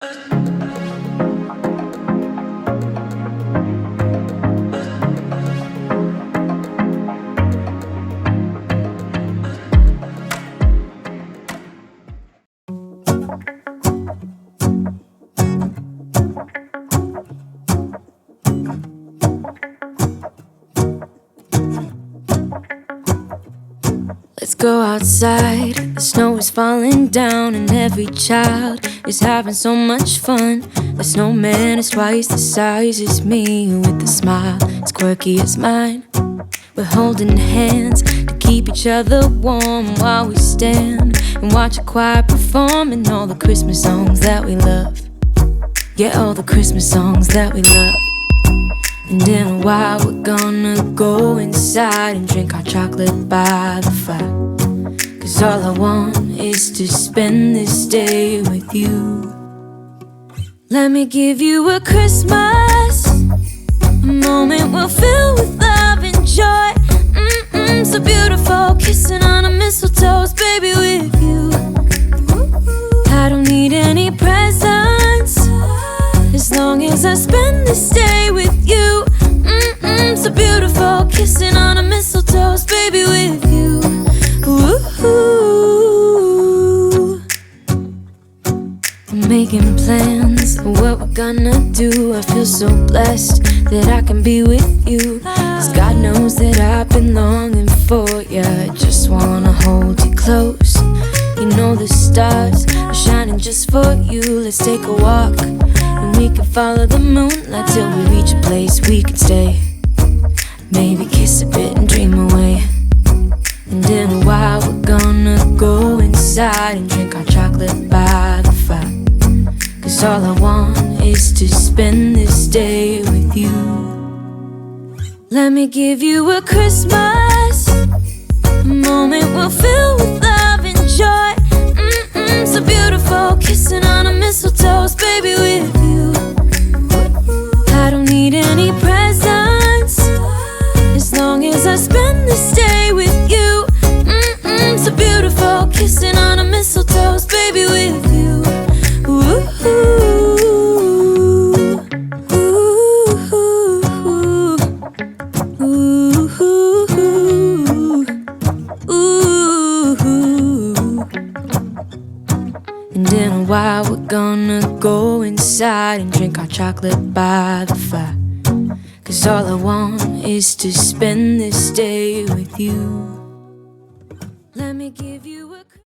Let's go outside, the snow is falling down and every child is having so much fun. The snowman is twice the size as me, with a smile as quirky as mine. We're holding hands to keep each other warm while we stand and watch a choir performing all the Christmas songs that we love. Yeah, all the Christmas songs that we love. And in a while we're gonna go inside and drink our chocolate by the fire. 'Cause all I want is to spend this day with you. Let me give you a Christmas, a moment we'll fill with love and joy. So beautiful, kissing on a mistletoe, baby, with you. I don't need any presents, as long as I spend this day with you. So beautiful, kissing on a mistletoe, baby, with you. Ooh. I'm making plans of what we're gonna do. I feel so blessed that I can be with you, 'cause God knows that I've been longing for you. I just wanna hold you close. You know the stars are shining just for you. Let's take a walk and we can follow the moonlight till we reach a place we can stay. Maybe kiss a bit and dream away. And in a while we're gonna go inside and drink our chocolate by the fire. 'Cause all I want is to spend this day with you. Let me give you a Christmas, a moment we'll fill with love and joy. So beautiful, kissing on a mistletoe, baby, with you. I don't need any presents, as long as I spend this day with you. So beautiful, kissing on a mistletoe, baby, with you. Ooh. And in a while we're gonna go inside and drink our chocolate by the fire. 'Cause all I want is to spend this day with you. Let me give you